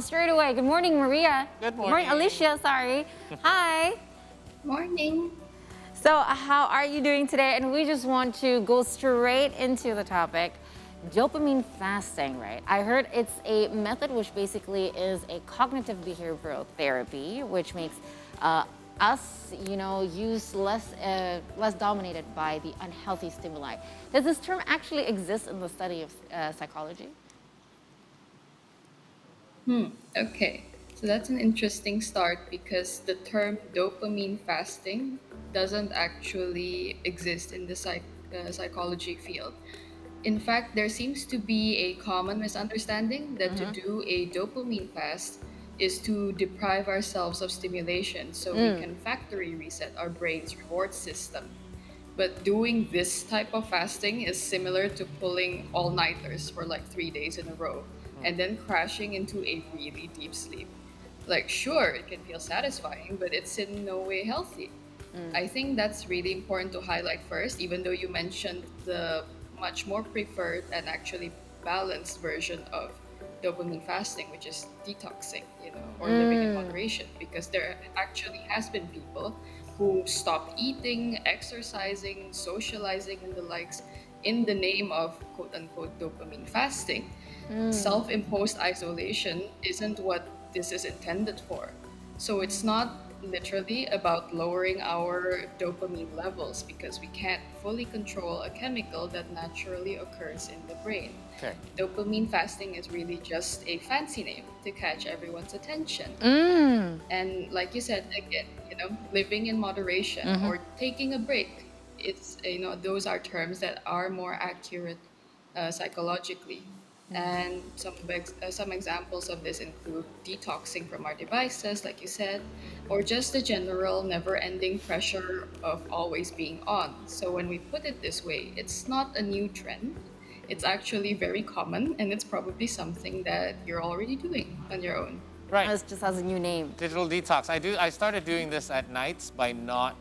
Straight away. Good morning, Maria. Good Good morning, morning. Alyssia. Sorry. Hi. Morning. So, how are you doing today? And we just want to go straight into the topic dopamine fasting, right? I heard it's a method which basically is a cognitive behavioral therapy, which makes us, use less dominated by the unhealthy stimuli. Does this term actually exist in the study of psychology? Okay, so that's an interesting start because the term dopamine fasting doesn't actually exist in the psychology field. In fact, there seems to be a common misunderstanding that to do a dopamine fast is to deprive ourselves of stimulation so we can factory reset our brain's reward system. But doing this type of fasting is similar to pulling all nighters for like 3 days in a row and then crashing into a really deep sleep. Like, sure, it can feel satisfying, but it's in no way healthy. I think that's really important to highlight first, even though you mentioned the much more preferred and actually balanced version of dopamine fasting, which is detoxing, or living in moderation, because there actually has been people who stopped eating, exercising, socializing, and the likes in the name of quote unquote dopamine fasting. Self imposed isolation isn't what this is intended for. So it's not literally about lowering our dopamine levels because we can't fully control a chemical that naturally occurs in the brain. Okay. Dopamine fasting is really just a fancy name to catch everyone's attention. And like you said, again, living in moderation or taking a break, those are terms that are more accurate psychologically. And some examples of this include detoxing from our devices, like you said, or just the general never-ending pressure of always being on. So when we put it this way, it's not a new trend. It's actually very common, and it's probably something that you're already doing on your own. Right. This just has a new name. Digital detox. I started doing this at nights by not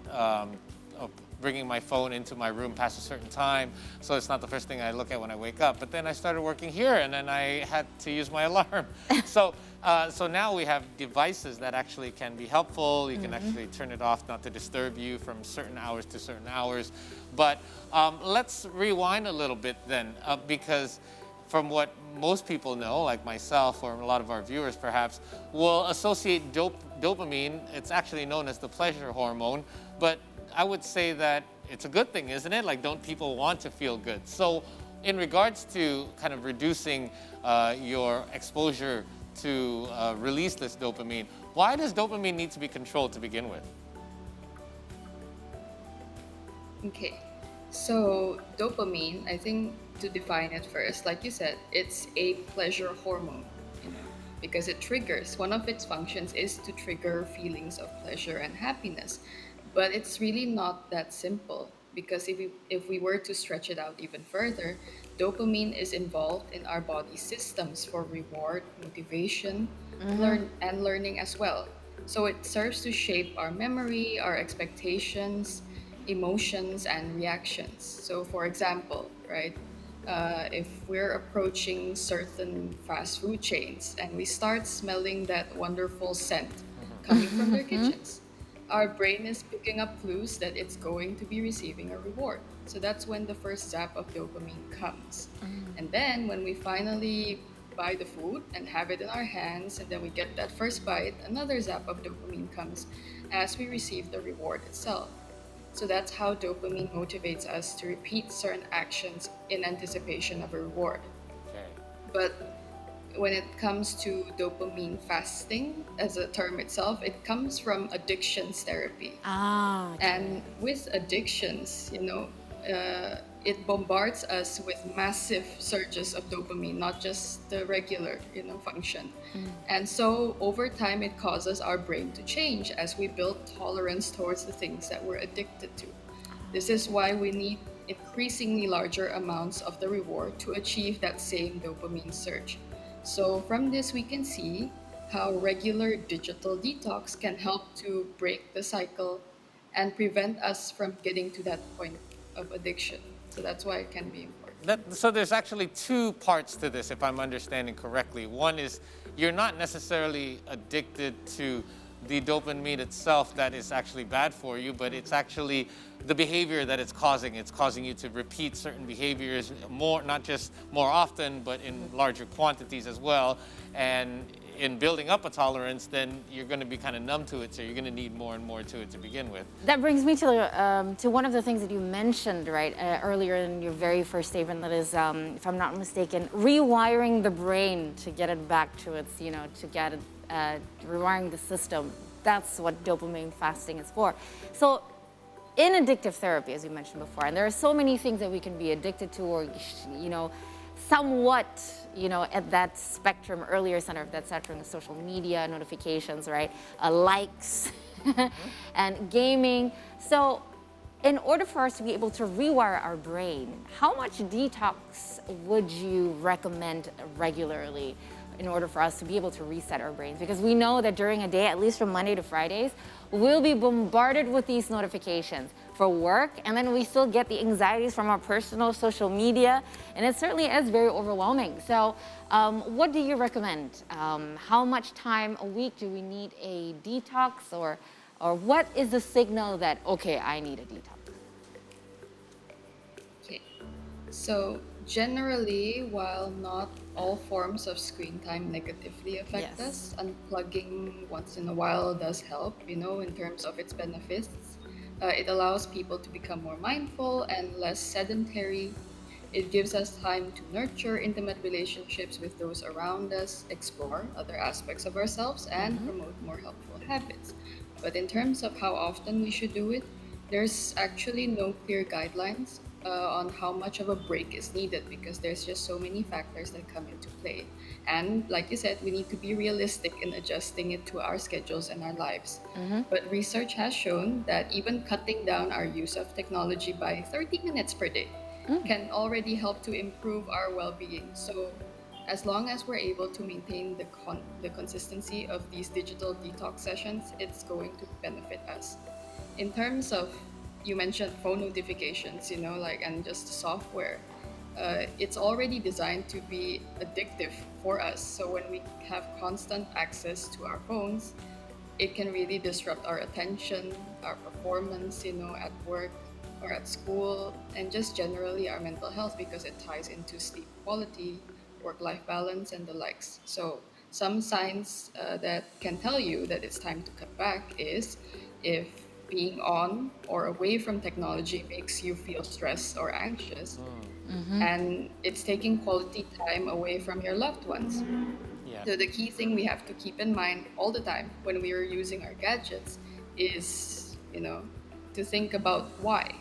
bringing my phone into my room past a certain time, so it's not the first thing I look at when I wake up. But then I started working here, and then I had to use my alarm. So now we have devices that actually can be helpful. You can actually turn it off not to disturb you from certain hours to certain hours. But let's rewind a little bit then, because from what most people know, like myself or a lot of our viewers perhaps, will associate dopamine. It's actually known as the pleasure hormone, but I would say that it's a good thing, isn't it? Like, don't people want to feel good? So in regards to kind of reducing your exposure to release this dopamine, why does dopamine need to be controlled to begin with? Okay, so dopamine, I think to define it first, like you said, it's a pleasure hormone, because it triggers, one of its functions is to trigger feelings of pleasure and happiness. But it's really not that simple because if we were to stretch it out even further, dopamine is involved in our body systems for reward, motivation, learning as well. So it serves to shape our memory, our expectations, emotions, and reactions. So, for example, right, if we're approaching certain fast food chains and we start smelling that wonderful scent coming from their kitchens, our brain is picking up clues that it's going to be receiving a reward. So that's when the first zap of dopamine comes. And then when we finally buy the food and have it in our hands, and then we get that first bite, another zap of dopamine comes as we receive the reward itself. So that's how dopamine motivates us to repeat certain actions in anticipation of a reward. Okay. But when it comes to dopamine fasting as a term itself, it comes from addictions therapy. Ah, okay. And with addictions, it bombards us with massive surges of dopamine, not just the regular, function. And so over time, it causes our brain to change as we build tolerance towards the things that we're addicted to. This is why we need increasingly larger amounts of the reward to achieve that same dopamine surge. So from this, we can see how regular digital detox can help to break the cycle and prevent us from getting to that point of addiction. So that's why it can be important. So there's actually two parts to this, if I'm understanding correctly. One is you're not necessarily addicted to the dopamine itself that is actually bad for you, but it's actually the behavior that it's causing. It's causing you to repeat certain behaviors more, not just more often, but in larger quantities as well. And in building up a tolerance, then you're going to be kind of numb to it, so you're going to need more and more to it to begin with. That brings me to one of the things that you mentioned right earlier in your very first statement. That is, if I'm not mistaken, rewiring the brain to get it back to its, to get it, rewiring the system. That's what dopamine fasting is for. So, in addictive therapy, as you mentioned before, and there are so many things that we can be addicted to, or somewhat, at that spectrum, earlier center of that spectrum, of social media, notifications, right? Likes, and gaming. So in order for us to be able to rewire our brain, how much detox would you recommend regularly in order for us to be able to reset our brains? Because we know that during a day, at least from Monday to Fridays, we'll be bombarded with these notifications for work, and then we still get the anxieties from our personal social media, and it certainly is very overwhelming. So what do you recommend? How much time a week do we need a detox, or what is the signal that, okay, I need a detox? Okay, so generally, while not all forms of screen time negatively affect Yes. us, unplugging once in a while does help, in terms of its benefits. It allows people to become more mindful and less sedentary. It gives us time to nurture intimate relationships with those around us, explore other aspects of ourselves, and promote more helpful habits. But in terms of how often we should do it, there's actually no clear guidelines on how much of a break is needed, because there's just so many factors that come into play. And like you said, we need to be realistic in adjusting it to our schedules and our lives. But research has shown that even cutting down our use of technology by 30 minutes per day can already help to improve our well-being. So as long as we're able to maintain the consistency of these digital detox sessions, it's going to benefit us. In terms of, you mentioned phone notifications, and just software. It's already designed to be addictive for us. So when we have constant access to our phones, it can really disrupt our attention, our performance, at work or at school, and just generally our mental health, because it ties into sleep quality, work-life balance, and the likes. So some signs that can tell you that it's time to cut back is if being on or away from technology makes you feel stressed or anxious, and it's taking quality time away from your loved ones. Yeah. So the key thing we have to keep in mind all the time when we are using our gadgets is, to think about why.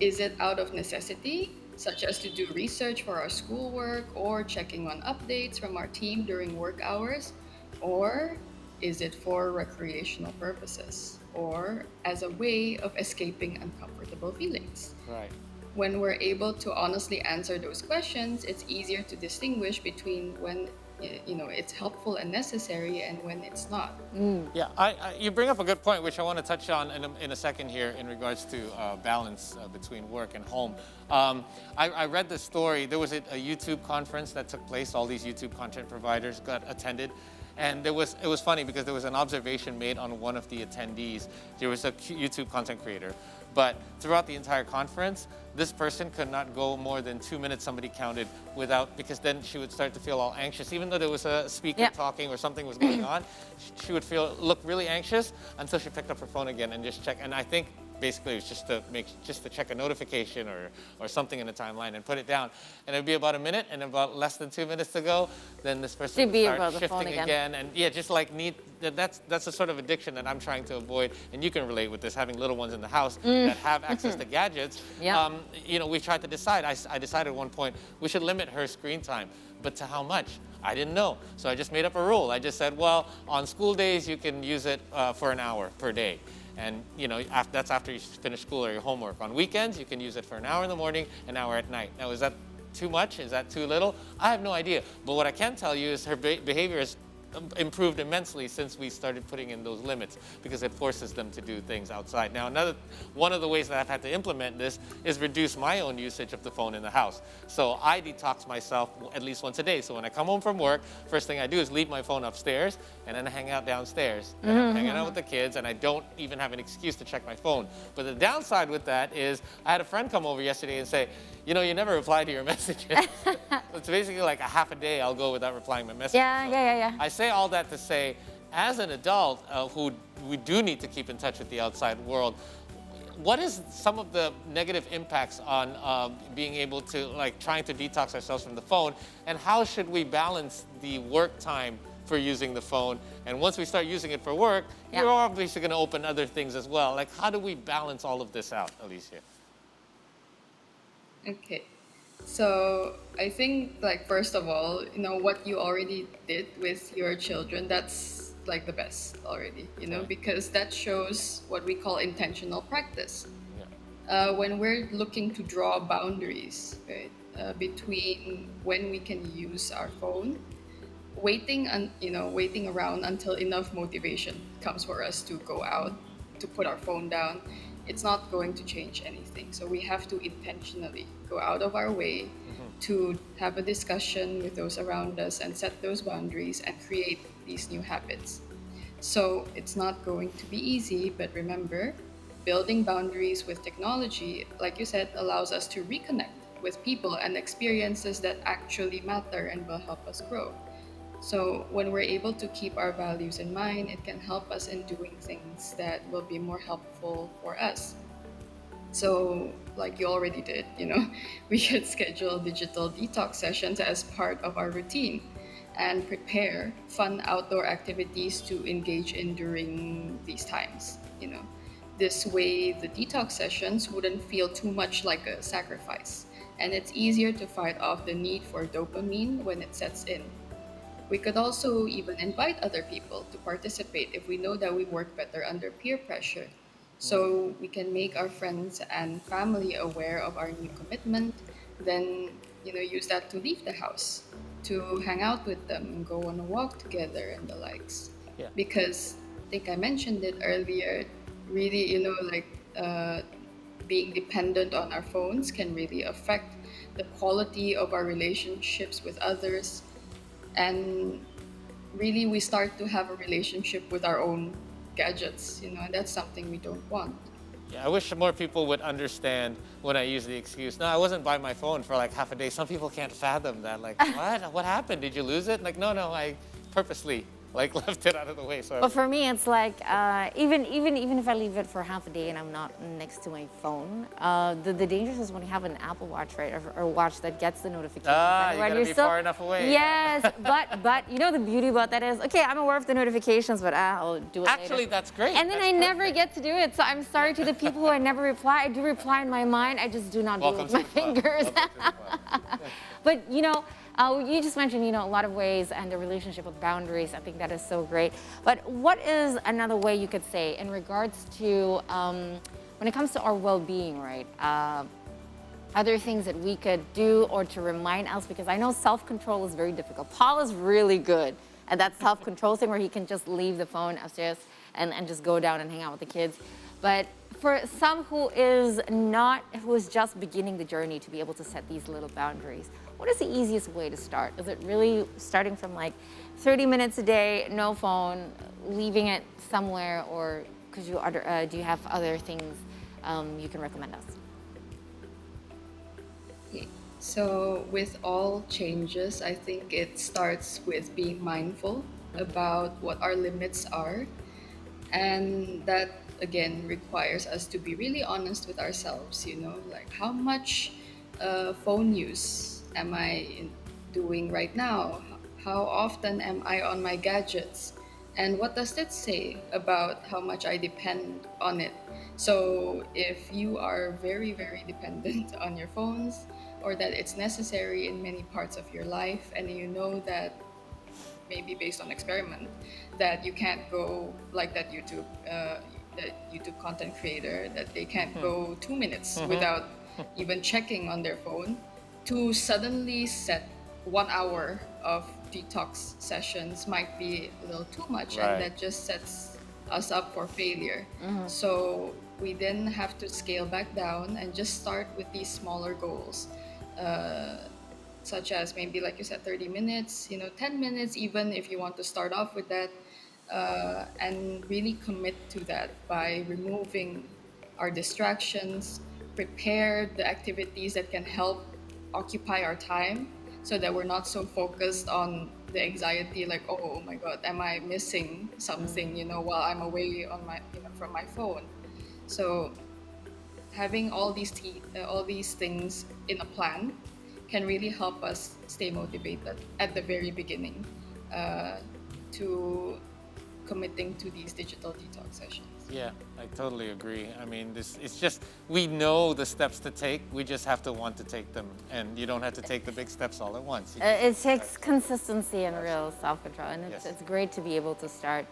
Is it out of necessity, such as to do research for our schoolwork or checking on updates from our team during work hours? Or is it for recreational purposes, or as a way of escaping uncomfortable feelings? Right. When we're able to honestly answer those questions, it's easier to distinguish between when it's helpful and necessary and when it's not. Yeah, you bring up a good point, which I want to touch on in a second here in regards to balance between work and home. I read the story. There was a YouTube conference that took place. All these YouTube content providers got attended. And it was funny because there was an observation made on one of the attendees. There was a YouTube content creator. But throughout the entire conference, this person could not go more than 2 minutes, somebody counted, because then she would start to feel all anxious. Even though there was a speaker talking or something was going on, she would look really anxious until she picked up her phone again and just checked. And I think basically it was just to check a notification or something in the timeline and put it down. And it'd be about a minute, and about less than 2 minutes to go, then this person would start shifting again. And yeah, just like that's the sort of addiction that I'm trying to avoid. And you can relate with this, having little ones in the house that have access to gadgets. We tried to decide. I decided at one point we should limit her screen time. But to how much? I didn't know. So I just made up a rule. I just said, well, on school days, you can use it for an hour per day. And that's after you finish school or your homework. On weekends, you can use it for an hour in the morning, an hour at night. Now, is that too much? Is that too little? I have no idea. But what I can tell you is her behavior is improved immensely since we started putting in those limits because it forces them to do things outside. Now, one of the ways that I've had to implement this is reduce my own usage of the phone in the house. So I detox myself at least once a day. So when I come home from work, first thing I do is leave my phone upstairs and then I hang out downstairs. And I'm hanging out with the kids and I don't even have an excuse to check my phone. But the downside with that is I had a friend come over yesterday and say, you know, you never reply to your messages. It's basically like a half a day I'll go without replying my messages. Yeah. I say all that to say, as an adult who we do need to keep in touch with the outside world, what is some of the negative impacts on being able to, like, trying to detox ourselves from the phone, and how should we balance the work time for using the phone? And once we start using it for work, you're obviously going to open other things as well. Like, how do we balance all of this out, Alyssia? Okay. So I think, like, first of all, what you already did with your children, that's like the best already, because that shows what we call intentional practice. When we're looking to draw boundaries, right, between when we can use our phone, waiting around until enough motivation comes for us to go out, to put our phone down, it's not going to change anything. So we have to intentionally go out of our way to have a discussion with those around us and set those boundaries and create these new habits. So it's not going to be easy, but remember, building boundaries with technology, like you said, allows us to reconnect with people and experiences that actually matter and will help us grow. So when we're able to keep our values in mind, it can help us in doing things that will be more helpful for us. So, like you already did, we should schedule digital detox sessions as part of our routine and prepare fun outdoor activities to engage in during these times. This way, the detox sessions wouldn't feel too much like a sacrifice, and it's easier to fight off the need for dopamine when it sets in. We could also even invite other people to participate if we know that we work better under peer pressure. So we can make our friends and family aware of our new commitment, then use that to leave the house, to hang out with them and go on a walk together and the likes. Yeah. Because I think I mentioned it earlier, really, being dependent on our phones can really affect the quality of our relationships with others. And really, we start to have a relationship with our own gadgets, and that's something we don't want. Yeah, I wish more people would understand when I use the excuse, no, I wasn't by my phone for like half a day. Some people can't fathom that. Like, what? What happened? Did you lose it? Like, no, I purposely left it out of the way. So. But for me, it's like even if I leave it for half a day and I'm not next to my phone, the danger is when you have an Apple Watch, right, or a watch that gets the notifications. You gotta be far enough away. Yes, but the beauty about that is, okay, I'm aware of the notifications, but I'll do it Actually, later. that's great. And then I never get to do it. So I'm sorry to the people who I never reply. I do reply in my mind. I just do not do it with my fingers. But you just mentioned, a lot of ways and the relationship with boundaries. I think that is so great. But what is another way you could say in regards to when it comes to our well-being, right? Other things that we could do or to remind us, because I know self-control is very difficult. Paul is really good at that self-control thing where he can just leave the phone upstairs and just go down and hang out with the kids. But for some who is just beginning the journey to be able to set these little boundaries, what is the easiest way to start? Is it really starting from like 30 minutes a day, no phone, leaving it somewhere, or do you have other things you can recommend us? Okay. So with all changes, I think it starts with being mindful about what our limits are, and that again requires us to be really honest with ourselves, like how much phone use am I doing right now? How often am I on my gadgets? And what does it say about how much I depend on it? So if you are very, very dependent on your phones, or that it's necessary in many parts of your life, and you know that maybe based on experiment, that you can't go like that YouTube content creator, that they can't go 2 minutes without even checking on their phone, to suddenly set 1 hour of detox sessions might be a little too much, and Right. that just sets us up for failure. So we then have to scale back down and just start with these smaller goals, uh, such as maybe, like you said, 30 minutes, 10 minutes, even if you want to start off with that, and really commit to that by removing our distractions, prepare the activities that can help occupy our time so that we're not so focused on the anxiety, like, oh my God, am I missing something, while I'm away on my, from my phone. So having all these things in a plan can really help us stay motivated at the very beginning, uh, to committing to these digital detox sessions. Yeah, I totally agree. I mean, it's just, we know the steps to take. We just have to want to take them. And you don't have to take the big steps all at once. You It just takes start. consistency and real self-control, and Yes. it's great to be able to start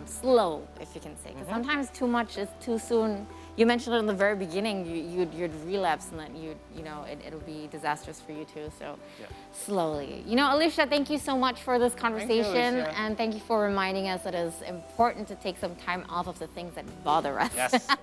slow, if you can say, because sometimes too much is too soon. You mentioned it in the very beginning, you'd relapse, and then it'll be disastrous for you too. So Yeah. slowly. Alyssia, thank you so much for this conversation, Alyssia. and thank you for reminding us that it is important to take some time off of the things that bother us. Yes.